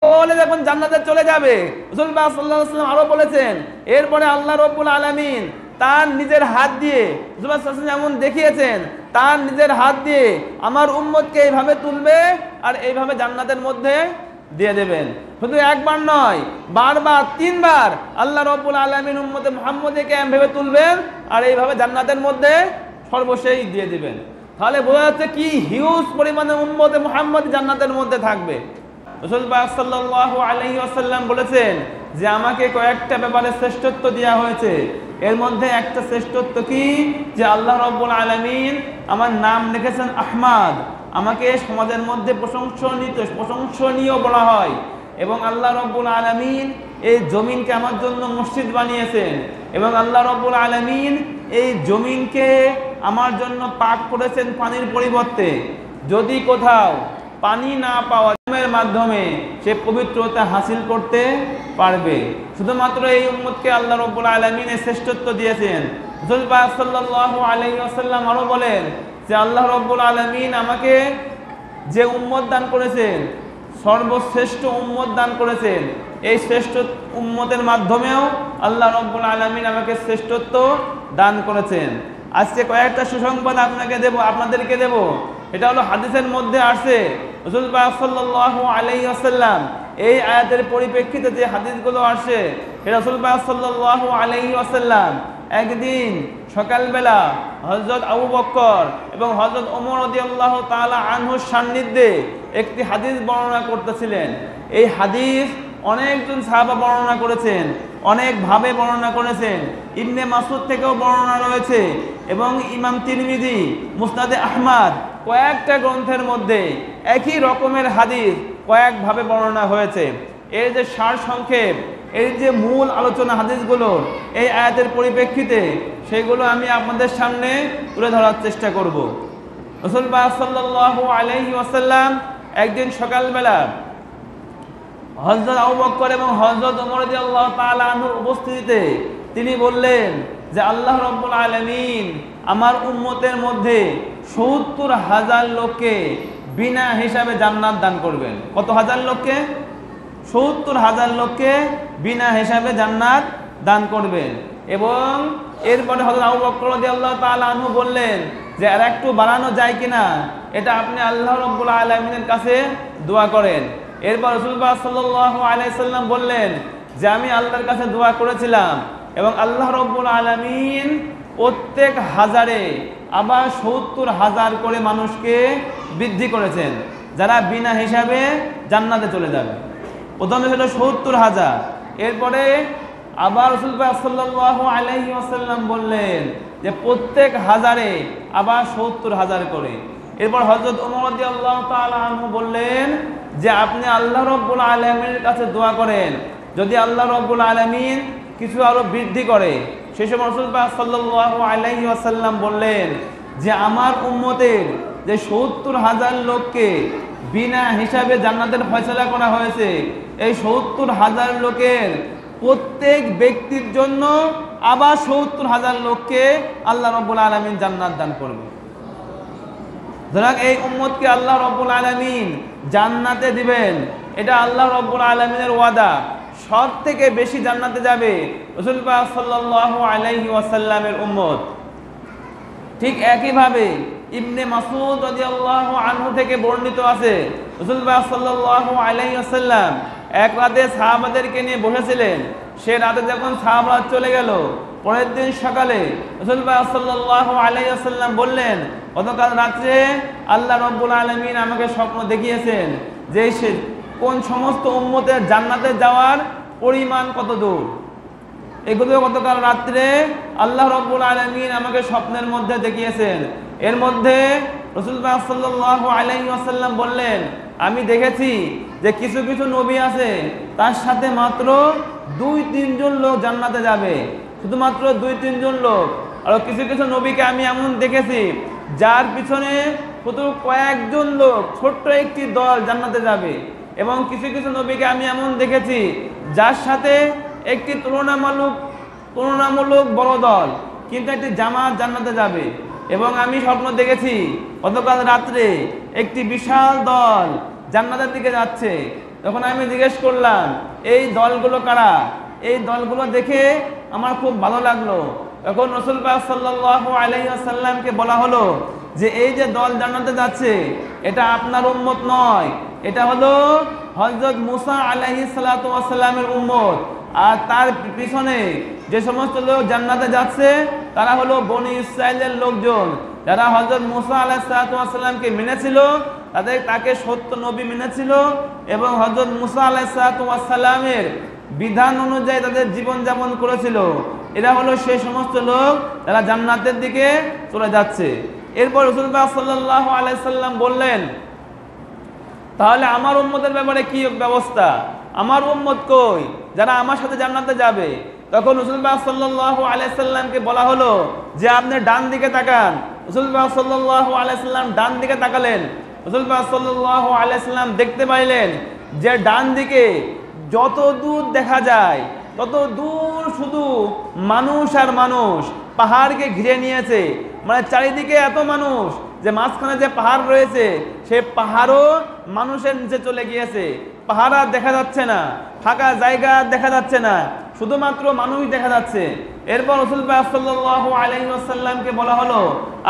বলে যখন জান্নাতে চলে যাবে, রাসূল পাক সাল্লাল্লাহু আলাইহি ওয়াসাল্লাম আরো বলেছেন, এরপরে আল্লাহ রাব্বুল আলামিন তার নিজের হাত দিয়ে, রাসূল সাল্লাল্লাহু আলাইহি ওয়াসাল্লাম যেমন দেখিয়েছেন, তার নিজের হাত দিয়ে আমার উম্মতকে এইভাবে তুলবে আর এইভাবে জান্নাতের মধ্যে দিয়ে দেবেন। শুধু একবার নয়, বারবার, তিনবার আল্লাহ রাব্বুল আলামিন উম্মতে মুহাম্মদীকে এমভাবে তুলবেন আর এইভাবে জান্নাতের মধ্যে সর্বশেষ দিয়ে দিবেন। তাহলে বোঝা যাচ্ছে কি হিউজ পরিমাণে উম্মতে মুহাম্মদী জান্নাতের মধ্যে থাকবে। রাসূল পাক সাল্লাল্লাহু আলাইহি ওয়াসাল্লাম বলেছেন যে আমাকে কয়েকটা ব্যাপারে শ্রেষ্ঠত্ব দেওয়া হয়েছে। এর মধ্যে একটা শ্রেষ্ঠত্ব কি, যে আল্লাহ রাব্বুল আলামিন আমার নাম লিখেছেন আহমদ, আমাকে সমাজের মধ্যে প্রশংসনীয় বলা হয়। এবং আল্লাহ রাব্বুল আলামিন এই জমিনকে আমার জন্য মসজিদ বানিয়েছেন এবং আল্লাহ রাব্বুল আলামিন এই জমিনকে আমার জন্য পাক করেছেন পানির পরিবর্তে। যদি কোথাও পানি না পাওয়া যায় মাধ্যমে সে পবিত্রতা হাসিল করতে পারবে। শুধুমাত্র এই উম্মতকে আল্লাহ রাব্বুল আলামিন এই শ্রেষ্ঠত্ব দিয়েছেন। রাসূল পাক সাল্লাল্লাহু আলাইহি ওয়াসাল্লাম আরো বলেন যে আল্লাহ রাব্বুল আলামিন আমাকে যে উম্মত দান করেছেন, সর্বশ্রেষ্ঠ উম্মত দান করেছেন, এই শ্রেষ্ঠ উম্মতের মাধ্যমেও আল্লাহ রাব্বুল আলামিন আমাকে শ্রেষ্ঠত্ব দান করেছেন। আজকে কয়েকটা সুসংবাদ আপনাদেরকে দেব। এটা হলো হাদিসের মধ্যে আসছে। রাসূল পাক সাল্লাল্লাহু আলাইহি ওয়াসাল্লাম এই আয়াতের পরিপ্রেক্ষিতে যে হাদিসগুলো আসছে, রাসূল পাক সাল্লাল্লাহু আলাইহি ওয়াসাল্লাম একদিন সকালবেলা হযরত আবু বকর এবং হযরত ওমর রাদিয়াল্লাহু তাআলা আনহুর সান্নিধ্যে একটি হাদিস বর্ণনা করতেছিলেন। এই হাদিস অনেকজন সাহাবা বর্ণনা করেছেন, অনেকভাবে বর্ণনা করেছেন। ইবনে মাসউদ থেকেও বর্ণনা রয়েছে এবং ইমাম তিরমিজি, মুসনাদে আহমদ কয়েকটা গ্রন্থের মধ্যে একই রকমের হাদিস কয়েকভাবে বর্ণনা হয়েছে। এর যে সার সংক্ষেপ, এর যে মূল আলোচনা হাদিসগুলো এই আয়াতের পরিপ্রেক্ষিতে, সেগুলো আমি আপনাদের সামনে তুলে ধরার চেষ্টা করব। রাসূল পাক সাল্লাল্লাহু আলাইহি ওয়াসাল্লাম একদিন সকালবেলা হযরত আবু বকর এবং হযরত ওমর রাদিয়াল্লাহু তাআলা আনহুর উপস্থিতিতে তিনি বললেন যে আল্লাহ রাব্বুল আলামিন আমার উম্মতের মধ্যে ৭০,০০০ লোককে বিনা হিসাবে জান্নাত দান করবেন। কত হাজার লোককে? ৭০,০০০ লোককে বিনা হিসাবে জান্নাত দান করবেন। এবং এরপরে হযরত আবু বকর রাদিয়াল্লাহু তাআলা আনহু বললেন যে আর একটু বাড়ানো যায় কিনা, এটা আপনি আল্লাহ রাব্বুল আলামিনের কাছে দোয়া করেন। এরপর রাসূল পাক সাল্লাল্লাহু আলাইহি সাল্লাম বললেন যে আমি আল্লাহর কাছে দোয়া করেছিলাম এবং আল্লাহ রাব্বুল আলামিন প্রত্যেক হাজারে আবার ৭০,০০০ করে মানুষকে বৃদ্ধি করেছেন, যারা বিনা হিসাবে জান্নাতে চলে যাবে। প্রথমে ছিল ৭০,০০০, এরপরে আবার রাসূল পাক সাল্লাল্লাহু আলাইহি ওয়াসাল্লাম বললেন যে প্রত্যেক হাজারে আবার ৭০,০০০ করে। এরপর হযরত ওমর রাদিয়াল্লাহু তাআলা আনহু বললেন যে আপনি আল্লাহ রাব্বুল আলামিনের কাছে দোয়া করেন, যদি আল্লাহ রাব্বুল আলামিন কিছু আরো বৃদ্ধি করে। সেই সময় রাসূল পাক সাল্লাল্লাহু আলাইহি ওয়াসাল্লাম বললেন যে আমার উম্মতের যে ৭০,০০০ লোককে বিনা হিসাবে জান্নাতের ফয়সালা করা হয়েছে, এই ৭০,০০০ লোকের প্রত্যেক ব্যক্তির জন্য আবার ৭০,০০০ লোককে আল্লাহ রাব্বুল আলামিন জান্নাত দান করবে। সুতরাং এই উম্মতকে আল্লাহ রাব্বুল আলামিন জান্নাতে দিবেন, এটা আল্লাহ রাব্বুল আলামিনের ওয়াদা। সব থেকে বেশি জান্নাতে যাবে রাসূল পাক সাল্লাল্লাহু আলাইহি ওয়াসাল্লামের উম্মত। ঠিক একইভাবে ইবনে মাসউদ রাদিয়াল্লাহু আনহু থেকে বর্ণিত আছে, রাসূল পাক সাল্লাল্লাহু আলাইহি ওয়াসাল্লাম এক রাতে সাহাবাদেরকে নিয়ে বসেছিলেন। সে রাতে যখন সাহাবারা চলে গেল, পরের দিন সকালে রাসূল পাক সাল্লাল্লাহু আলাইহি ওয়াসাল্লাম বললেন, গতকাল রাত্রে আল্লাহ রাব্বুল আলামিন আমাকে স্বপ্ন দেখিয়েছেন যে সে কোন সমস্ত উম্মতের জান্নাতে যাওয়ার পরিমাণ কত দূর। এগুলো গতকাল রাত্রে আল্লাহ রাব্বুল আলামিন আমাকে স্বপ্নের মধ্যে দেখিয়েছেন। এর মধ্যে রাসূল পাক সাল্লাল্লাহু আলাইহি ওয়াসাল্লাম বললেন, আমি দেখেছি যে কিছু কিছু নবী আছে তার সাথে মাত্র ২-৩ জন লোক জান্নাতে যাবে, শুধুমাত্র ২-৩ জন লোক। আর কিছু কিছু নবীকে আমি এমন দেখেছি যার পিছনে শুধু কয়েকজন লোক, ছোট্ট একটি দল জান্নাতে যাবে। এবং কিছু কিছু নবীকে আমি এমন দেখেছি যার সাথে একটি তুলনামূলক বড় দল, কিন্তু একটি জামাত জান্নাতে যাবে। এবং আমি স্বপ্ন দেখেছি গতকাল রাত্রে একটি বিশাল দল জান্নাতের দিকে যাচ্ছে। তখন আমি জিজ্ঞেস করলাম এই দলগুলো কারা? এই দলগুলো দেখে আমার খুব ভালো লাগলো। তখন রাসূল পাক সাল্লাল্লাহু আলাইহি ওয়াসাল্লামকে বলা হলো যে এই যে দল জান্নাতে যাচ্ছে এটা আপনার উম্মত নয়, এটা হলো হযরত মুসা আলাইহিস সালাতু ওয়াস সালামের উম্মত। আর তার পিছনে যে সমস্ত লোক জান্নাতে যাচ্ছে তারা হলো বনি ইসরাইলের লোকজন, যারা হযরত মুসা আলাইহিস সালাতু ওয়াস সালামকে মেনেছিল, তাকে সত্য নবী মেনেছিল এবং হযরত মুসা আলাইহিস সালাতু ওয়াস সালামের বিধান অনুযায়ী তাদের জীবন যাপন করেছিল। এরা হলো সেই সমস্ত লোক যারা জান্নাতের দিকে চলে যাচ্ছে। এরপর রাসূল পাক সাল্লাল্লাহু আলাইহি সাল্লাম বললেন, তাহলে আমার উম্মতের ব্যাপারে কি ব্যবস্থা? আমার উম্মত কই যারা আমার সাথে জান্নাতে যাবে? তখন রাসূল পাক সাল্লাল্লাহু আলাইহি সাল্লামকে বলা হলো যে আপনি ডান দিকে তাকান। রাসূল পাক সাল্লাল্লাহু আলাইহি সাল্লাম ডান দিকে তাকালেন। রাসূল পাক সাল্লাল্লাহু আলাইহি সাল্লাম দেখতে পাইলেন যে ডান দিকে যত দূর দেখা যায় তত দূর শুধু মানুষ আর মানুষ, পাহাড়কে ঘিরে নিয়েছে। মানে চারিদিকে এত মানুষ যে মাঝখানে যে পাহাড় রয়েছে সে পাহাড়ও মানুষের নিচে চলে গিয়েছে। পাহাড় আর দেখা যাচ্ছে না, ফাঁকা জায়গা দেখা যাচ্ছে না, শুধুমাত্র মানুষ দেখা যাচ্ছে। এরপর রাসূল পাক সাল্লাল্লাহু আলাইহি ওয়াসাল্লামকে বলা হলো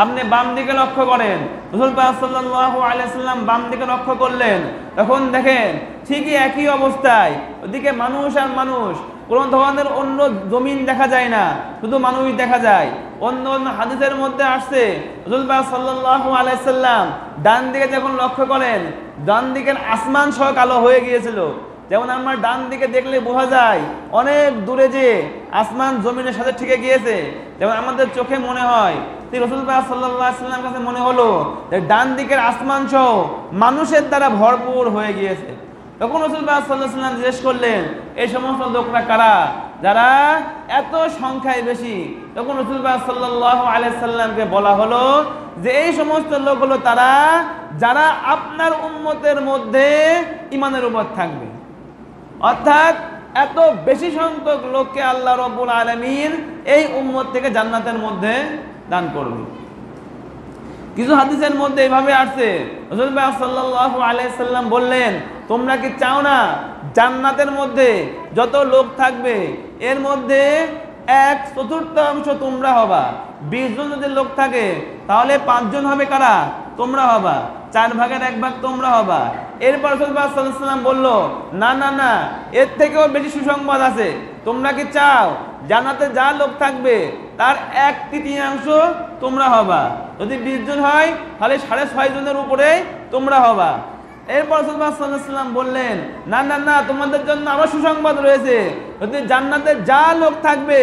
আপনি বাম দিকে লক্ষ্য করেন। রাসূল পাক সাল্লাল্লাহু আলাইহি ওয়াসাল্লাম বাম দিকে লক্ষ্য করলেন। তখন দেখেন ঠিকই একই অবস্থায় ওদিকে মানুষ আর মানুষ, কোনো ধরনের অন্য জমিন দেখা যায় না, শুধু মানুষ দেখা যায়। অন্য অন্য হাদিসের মধ্যে আসছে রাসূল পাক সাল্লাল্লাহু আলাইহি সাল্লাম ডান দিকে যখন লক্ষ্য করেন ডান দিকের আসমান সহ কালো হয়ে গিয়েছিল। যেমন আমার ডান দিকে দেখলে বোঝা যায় অনেক দূরে যে আসমান জমিনের সাথে ঠিকে গিয়েছে, যেমন আমাদের চোখে মনে হয়। রাসূল পাক সাল্লাল্লাহু আলাইহি সাল্লামের কাছে মনে হলো যে ডান দিকের আসমান সহ মানুষের দ্বারা ভরপুর হয়ে গিয়েছে। তখন রাসূল পাক সাল্লাল্লাহু আলাইহি সাল্লাম জিজ্ঞেস করলেন এই সমস্ত লোকরা কারা যারা এত সংখ্যায় বেশি? তখন রাসূল পাক সাল্লাল্লাহু আলাইহি সাল্লামকে বলা হলো যে এই সমস্ত লোক হলো তারা যারা আপনার উম্মতের মধ্যে ঈমানের উপর থাকবে। অর্থাৎ এত বেশি সংখ্যক লোককে আল্লাহ রাব্বুল আলামিন এই উম্মত থেকে জান্নাতের মধ্যে দান করবে। কিছু হাদিসের মধ্যে এইভাবে আসছে রাসূল পাক সাল্লাল্লাহু আলাইহি সাল্লাম বললেন তোমরা কি চাও না জান্নাতের মধ্যে যত লোক থাকবে এর মধ্যে 1/4 তোমরা হবা? 20 জন যদি লোক থাকে তাহলে 5 জন হবে কারা? তোমরা হবা। 4 ভাগের 1 ভাগ তোমরা হবা। এরপর রাসূল পাক সাল্লাল্লাহু আলাইহি সাল্লাম বলল না না না, এর থেকেও বেশি সুসংবাদ আছে। তোমরা কি চাও জান্নাতে যা লোক থাকবে তার 1/3 তোমরা হবা? যদি 20 জন হয় তাহলে 6.5 জনের উপরে তোমরা হবা। এরপর রাসূল পাক সাল্লাল্লাহু আলাইহি সাল্লাম বললেন না না না, তোমাদের জন্য আরো সুসংবাদ রয়েছে। যদি জান্নাতে যা লোক থাকবে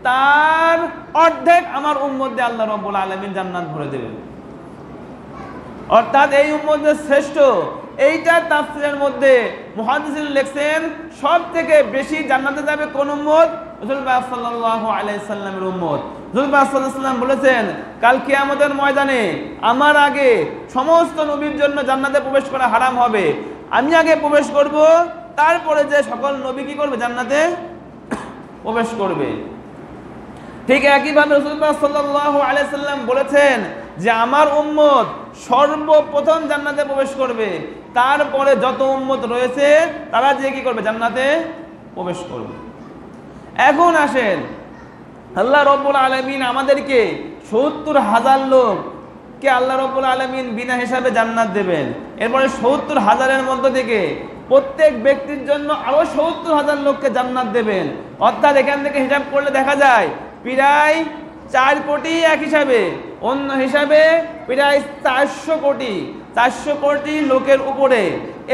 তার অর্ধেক আমার উম্মত দিয়ে আল্লাহ রাব্বুল আলামিন জান্নাত ভরে দেবেন। অর্থাৎ এই উম্মতের শ্রেষ্ঠ। এইটা তাফসীরের মধ্যে মুহাদ্দিসিন লিখছেন সব থেকে বেশি জান্নাতে যাবে কোন উম্মত? রাসূল পাক সাল্লাল্লাহু আলাইহি সাল্লামের উম্মত। রাসূল পাক সাল্লাল্লাহু আলাইহি সাল্লাম বলেছেন কাল কিয়ামতের ময়দানে আমার আগে সমস্ত নবীর জন্য জান্নাতে প্রবেশ করা হারাম হবে। আমি আগে প্রবেশ করব, তারপরে যে সকল নবী কি করবে? জান্নাতে প্রবেশ করবে। ঠিক একইভাবে রাসূল পাক সাল্লাল্লাহু আলাইহি সাল্লাম বলেছেন যে আমার উম্মত সর্বপ্রথম জান্নাতে প্রবেশ করবে, তারপরে যত উম্মত রয়েছে তারা যে কি করবে? জান্নাতে প্রবেশ করবে। এখন আসেন আল্লাহ রাব্বুল আলামিন আমাদেরকে ৭০,০০০ লোককে আল্লাহ রাব্বুল আলামিন বিনা হিসাবে জান্নাত দেবেন। এরপরে ৭০,০০০-এর মধ্য থেকে প্রত্যেক ব্যক্তির জন্য আরো ৭০,০০০ লোককে জান্নাত দেবেন। অর্থাৎ এখান থেকে হিসাব করলে দেখা যায় প্রায় 4 কোটি এক হিসাবে, অন্য হিসাবে প্রায় 400 কোটি লোকের উপরে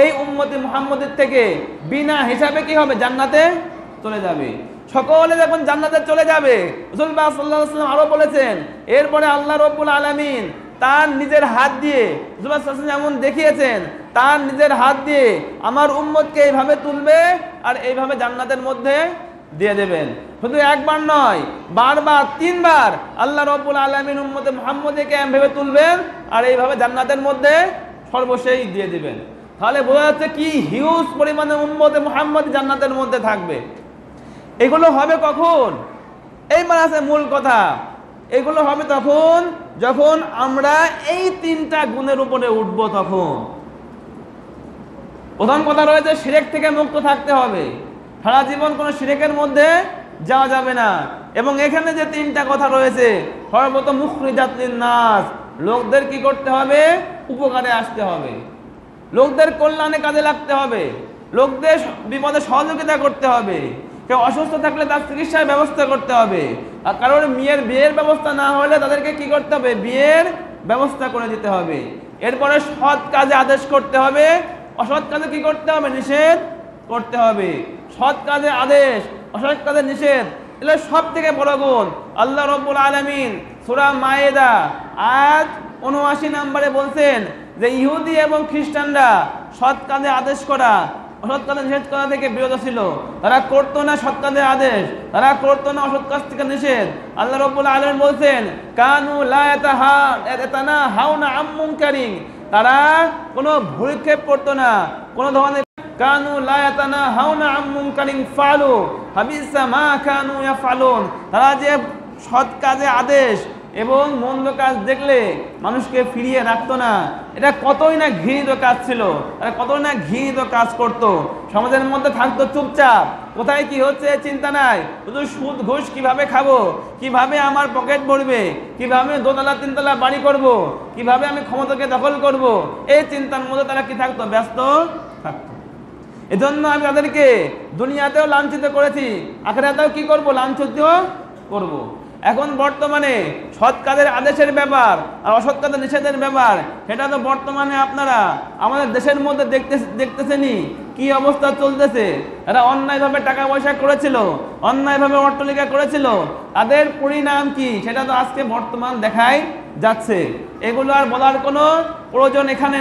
এই উম্মতে মুহাম্মদের থেকে বিনা হিসাবে কি হবে? জান্নাতে চলে যাবে। সকলে যখন জান্নাতে চলে যাবে রাসূল পাক সাল্লাল্লাহু আলাইহি ওয়াসাল্লাম আরো বলেছেন এরপরে আল্লাহ রাব্বুল আলামিন তার নিজের হাত দিয়ে রাসূল সাল্লাল্লাহু আলাইহি ওয়াসাল্লাম যেমন দেখিয়েছেন তার নিজের হাত দিয়ে আমার উম্মতকে এইভাবে তুলবে আর এইভাবে জান্নাতের মধ্যে দিয়ে দেবেন। শুধু একবার নয়, বারবার 3 বার আল্লাহ রাব্বুল আলামিন উম্মতে মুহাম্মদকে এমভাবে তুলবেন আর এইভাবে জান্নাতের মধ্যে সর্বশেষ দিয়ে দিবেন। তাহলে বোঝা যাচ্ছে কি হিউজ পরিমাণে উম্মতে মুহাম্মদ জান্নাতের মধ্যে থাকবে। এগুলো হবে কখন? এই মানে আছে মূল কথা। এগুলো হবে তখন যখন আমরা এই 3টা গুণের উপরে উঠব। তখন প্রথম কথা রয়েছে শিরক থেকে মুক্ত থাকতে হবে, সারা জীবন কোনো শিরকের মধ্যে যাওয়া যাবে না। এবং এখানে যে তিনটা কথা রয়েছে, সর্বপ্রথম মুখরিজাত লিন-নাস, লোকদের কি করতে হবে? উপকারে আসতে হবে, লোকদের কল্যাণে কাজে লাগতে হবে, লোকদের বিপদে সহযোগিতা করতে হবে। কেউ অসুস্থ থাকলে তার চিকিৎসার ব্যবস্থা করতে হবে, আর কারোর বিয়ের ব্যবস্থা না হলে তাদেরকে কি করতে হবে? বিয়ের ব্যবস্থা করে দিতে হবে। এরপরে সৎ কাজে আদেশ করতে হবে, অসৎ কাজে কি করতে হবে? নিষেধ করতে হবে। সৎ কাজে আদেশ, অসৎ কাজে নিষেধ, এগুলো সব থেকে বড় গুণ। আল্লাহ রাব্বুল আলামিন সূরা মায়েদা আয়াত ৭৯ নম্বরে বলছেন যে ইহুদি এবং খ্রিস্টানরা সৎ কাজে আদেশ করা, অসৎ কাজে নিষেধ করা থেকে বিরত ছিল। তারা করতো না সৎ কাজে আদেশ, তারা করতো না অসৎ কাজ থেকে নিষেধ। আল্লাহ রাব্বুল আলামিন বলছেন কানু লা ইয়াতানাহাউনা আন মুনকারিন, তারা কোনো ভুলক্ষেপ করতো না, কোনো ধরনের কানু লা ইয়াতানাহাউনা আন মুনকারিন ফালু হাবিসা মা কানু ইয়াফালুন, তারা যে সৎ কাজে আদেশ এবং মন্দ কাজ দেখলে মানুষকে ফিরিয়ে রাখতো না, এটা কতই না ঘৃণিত কাজ ছিল, তারা কতই না ঘৃণিত কাজ করত। সমাজের মধ্যে থাকতো চুপচাপ, কোথায় কি হচ্ছে চিন্তা নাই, শুধু সুদ ঘুষ কিভাবে খাবো, কিভাবে আমার পকেট ভরবে, কিভাবে দোতলা তিনতলা বাড়ি করব, কিভাবে আমি ক্ষমতাকে দখল করব, এই চিন্তার মধ্যে তারা কি থাকতো? ব্যস্ত থাকতো। এজন্য আমি তাদেরকে দুনিয়াতেও লাঞ্ছিত করেছি, আখিরাতেও কি করব? লাঞ্ছিত করব। এখন বর্তমানে সৎ কাজের আদেশের ব্যাপার আর অসৎ কাজের নিষেধের ব্যাপার, সেটা তো বর্তমানে আপনারা আমাদের দেশের মধ্যে দেখতেছেনই কি অবস্থা চলতেছে। এরা অন্যায়ভাবে টাকা পয়সা করেছিল, অন্যায়ভাবে অট্টালিকা করেছিল, তাদের পরিণাম কি সেটা তো আজকে বর্তমান দেখাই যাচ্ছে। এগুলো আর বলার কোনো প্রয়োজন এখানে না।